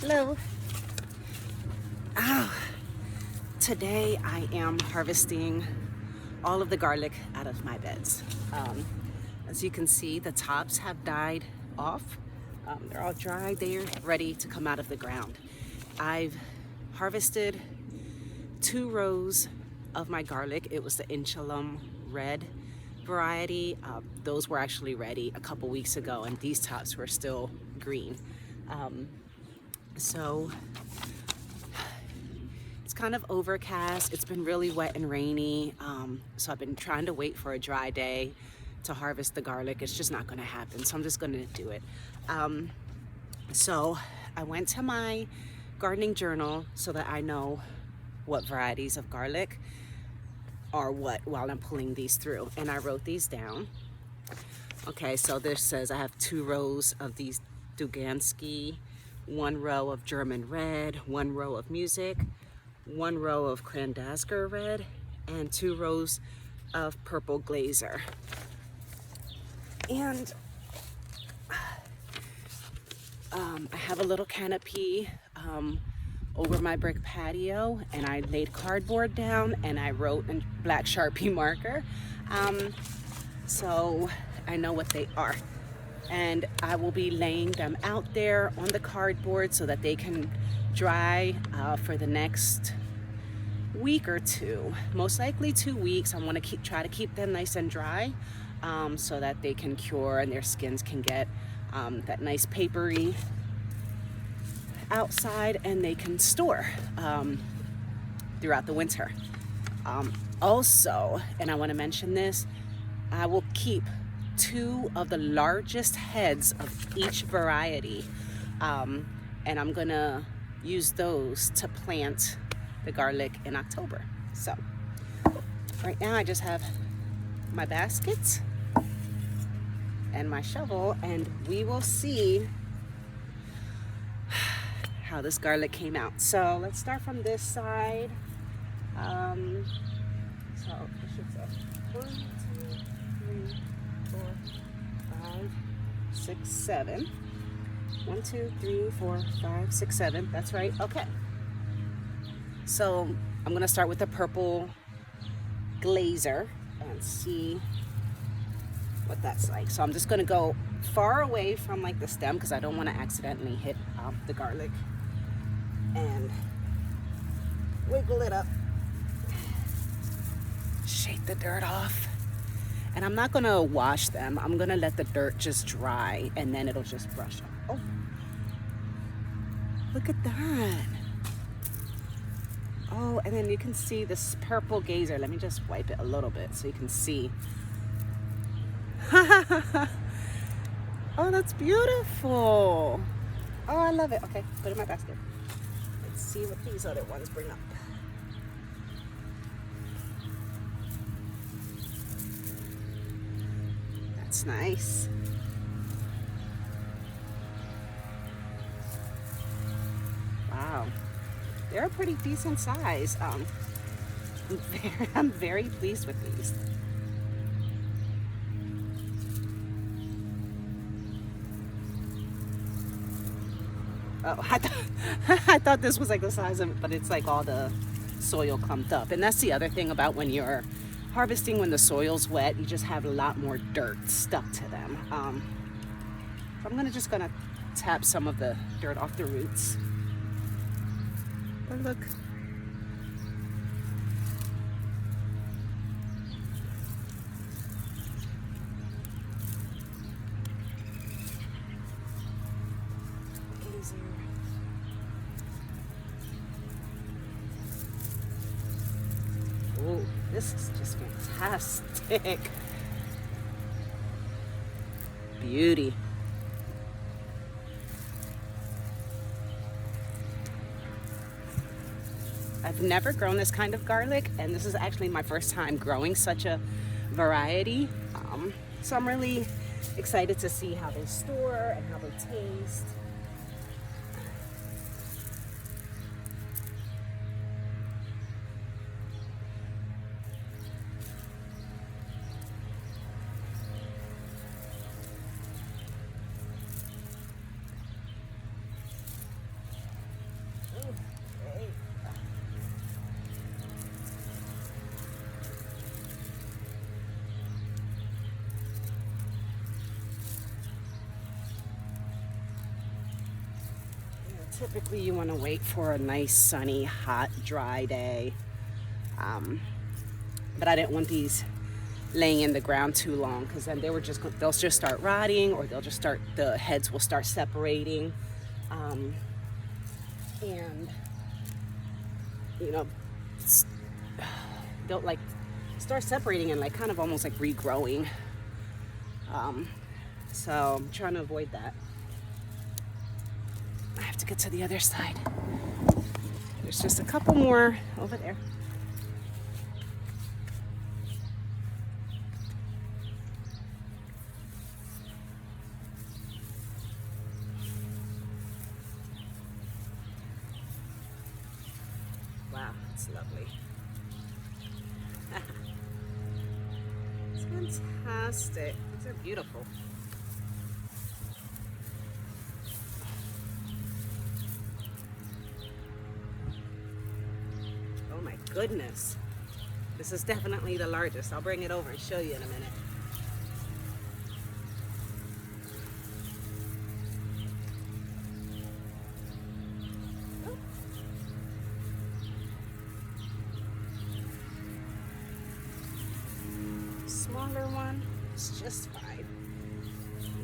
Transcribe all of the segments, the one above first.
Hello. Oh, today I am harvesting all of the garlic out of my beds. As you can see, the tops have died off. They're all dry. They're ready to come out of the ground. I've harvested 2 rows of my garlic. It was the Inchalum Red variety. Those were actually ready a couple weeks ago, and these tops were still green. So it's kind of overcast. It's been really wet and rainy. So I've been trying to wait for a dry day to harvest the garlic. It's just not going to happen. So I'm just going to do it. So I went to my gardening journal so that I know what varieties of garlic are what while I'm pulling these through. And I wrote these down. Okay, so this says I have 2 rows of these Dugansky, 1 row of German Red, 1 row of Music, 1 row of Krandazgur Red, and 2 rows of Purple Glazer. And I have a little canopy over my brick patio, and I laid cardboard down and I wrote in black Sharpie marker. So I know what they are. And I will be laying them out there on the cardboard so that they can dry for the next week or 2, most likely 2 weeks. I want to try to keep them nice and dry so that they can cure and their skins can get that nice papery outside, and they can store throughout the winter. Also, and I want to mention this, I will keep 2 of the largest heads of each variety, and I'm gonna use those to plant the garlic in October. So right now I just have my basket and my shovel, and we will see how this garlic came out. So let's start from this side. So I should say 1, 2, 3, 4, 5, 6, 7. 1, 2, 3, 4, 5, 6, 7. That's right. Okay. So I'm gonna start with the Purple Glazer and see what that's like. So I'm just gonna go far away from like the stem because I don't want to accidentally hit the garlic, and wiggle it up, shake the dirt off. And I'm not gonna wash them. I'm gonna let the dirt just dry, and then it'll just brush up. Oh, look at that. Oh, and then you can see this Purple Glazer. Let me just wipe it a little bit so you can see. Oh, that's beautiful. Oh, I love it. Okay, put it in my basket. Let's see what these other ones bring up. That's nice. Wow, they're a pretty decent size. I'm very pleased with these. Oh, I thought this was like the size of it, but it's like all the soil clumped up. And that's the other thing about when you're harvesting when the soil's wet, you just have a lot more dirt stuck to them. So I'm just gonna tap some of the dirt off the roots. But look. Oh, this is just fantastic. Beauty. I've never grown this kind of garlic, and this is actually my first time growing such a variety. So I'm really excited to see how they store and how they taste. typically you want to wait for a nice sunny, hot, dry day. But I didn't want these laying in the ground too long, because then they'll just start rotting, or the heads will start separating, and you know, they'll like start separating and like kind of almost like regrowing. So I'm trying to avoid that. I have to get to the other side. There's just a couple more over there. Wow, it's lovely. It's fantastic. These are beautiful. Oh my goodness. This is definitely the largest. I'll bring it over and show you in a minute. Smaller one is just fine.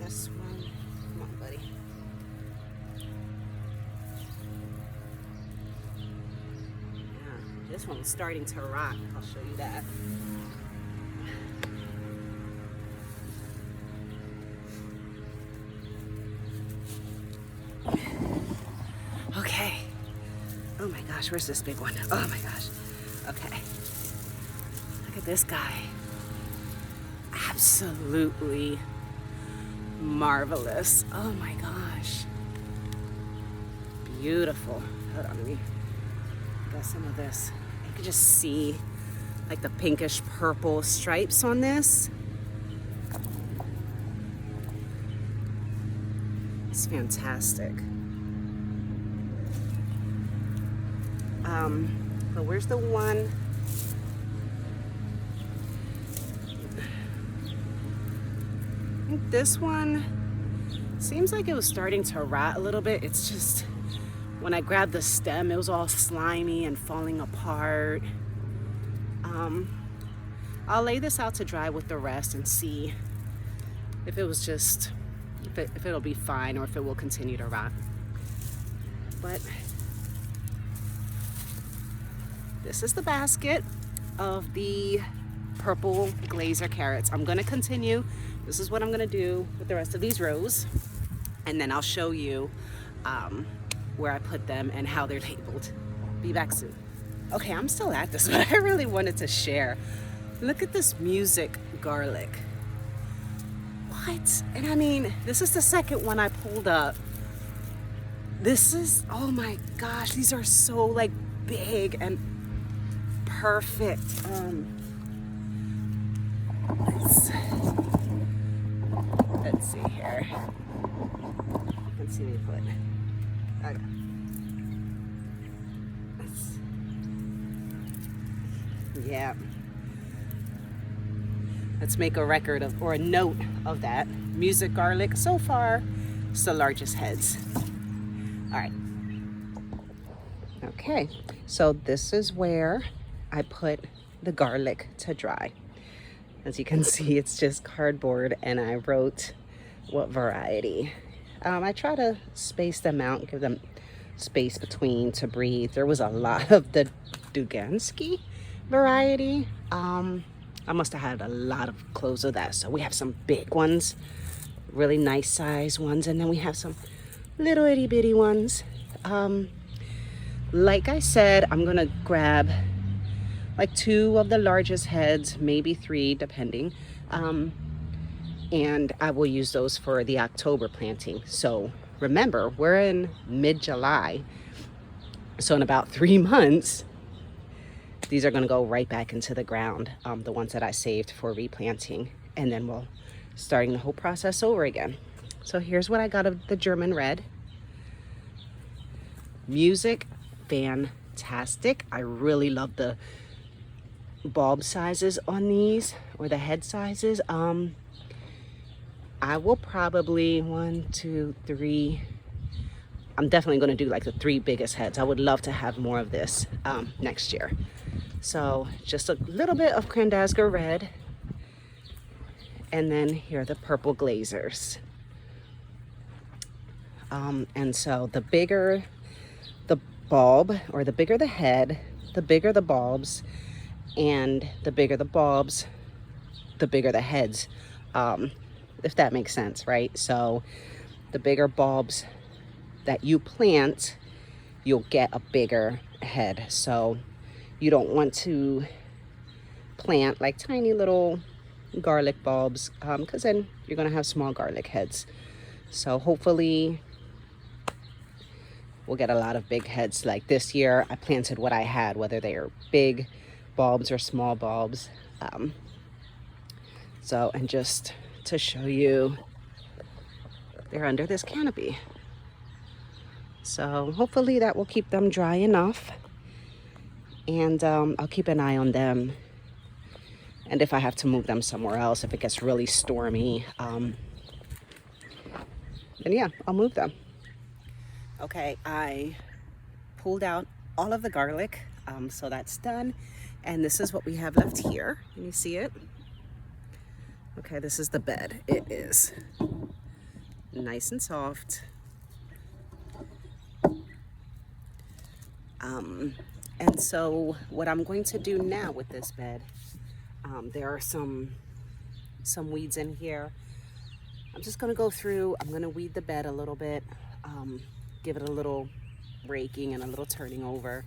This one, come on, buddy. Yeah, this one's starting to rot. I'll show you that. Okay. Oh my gosh, where's this big one? Oh my gosh. Okay. Look at this guy. Absolutely marvelous. Oh my gosh. Beautiful. Hold on, let me get some of this. You can just see like the pinkish purple stripes on this. It's fantastic. But where's the one? I think this one seems like it was starting to rot a little bit. It's just when I grabbed the stem, it was all slimy and falling apart. I'll lay this out to dry with the rest and see if it was just, if it'll be fine or if it will continue to rot. But this is the basket of the purple glazer carrots. I'm gonna continue. This is what I'm gonna do with the rest of these rows, and then I'll show you where I put them and how they're labeled. Be back soon. Okay, I'm still at this, but I really wanted to share. Look at this music garlic. What? And I mean, this is the second one I pulled up. This is, oh my gosh, these are so like big and perfect. Let's see here. Let's see me put. Okay. Yeah. Let's make a record of, or a note of that. Music garlic, so far, it's the largest heads. All right. Okay, so this is where I put the garlic to dry. As you can see, it's just cardboard, and I wrote what variety. I try to space them out, give them space between to breathe. There was a lot of the Dugansky variety. I must have had a lot of cloves of that. So we have some big ones, really nice size ones, and then we have some little itty bitty ones. Like I said, I'm gonna grab like 2 of the largest heads, maybe 3 depending, and I will use those for the October planting. So remember, we're in mid-July, so in about 3 months these are going to go right back into the ground, the ones that I saved for replanting, and then we'll starting the whole process over again. So here's what I got of the German red. Music, fantastic. I really love the bulb sizes on these, or the head sizes. I will probably 1, 2, 3, I'm definitely going to do like the 3 biggest heads. I would love to have more of this next year. So just a little bit of Crandasgar red, and then here are the purple glazers. And so the bigger the bulb, or the bigger the head, the bigger the bulbs, and the bigger the bulbs, the bigger the heads, if that makes sense, right? So the bigger bulbs that you plant, you'll get a bigger head. So you don't want to plant like tiny little garlic bulbs, because then you're gonna have small garlic heads. So hopefully we'll get a lot of big heads. Like this year I planted what I had, whether they are big bulbs or small bulbs. So, and just to show you, they're under this canopy. So hopefully that will keep them dry enough, and I'll keep an eye on them. And if I have to move them somewhere else, if it gets really stormy, then yeah, I'll move them. Okay, I pulled out all of the garlic, so that's done. And this is what we have left here. Can you see it? Okay, this is the bed. It is nice and soft. And so what I'm going to do now with this bed, there are some weeds in here. I'm just gonna go through, I'm gonna weed the bed a little bit, give it a little raking and a little turning over.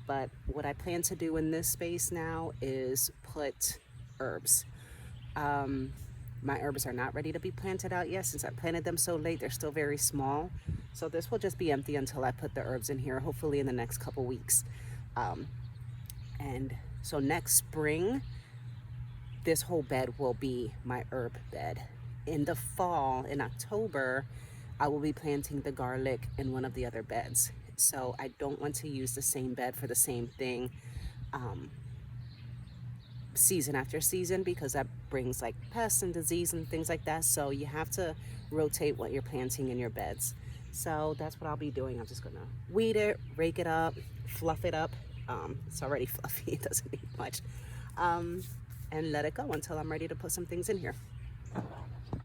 But what I plan to do in this space now is put herbs. My herbs are not ready to be planted out yet. Since I planted them so late, they're still very small. So this will just be empty until I put the herbs in here, hopefully in the next couple weeks. And so next spring, this whole bed will be my herb bed. In the fall, in October, I will be planting the garlic in one of the other beds. So I don't want to use the same bed for the same thing season after season, because that brings like pests and disease and things like that. So you have to rotate what you're planting in your beds. So that's what I'll be doing. I'm just gonna weed it, rake it up, fluff it up. It's already fluffy, it doesn't need much. And let it go until I'm ready to put some things in here.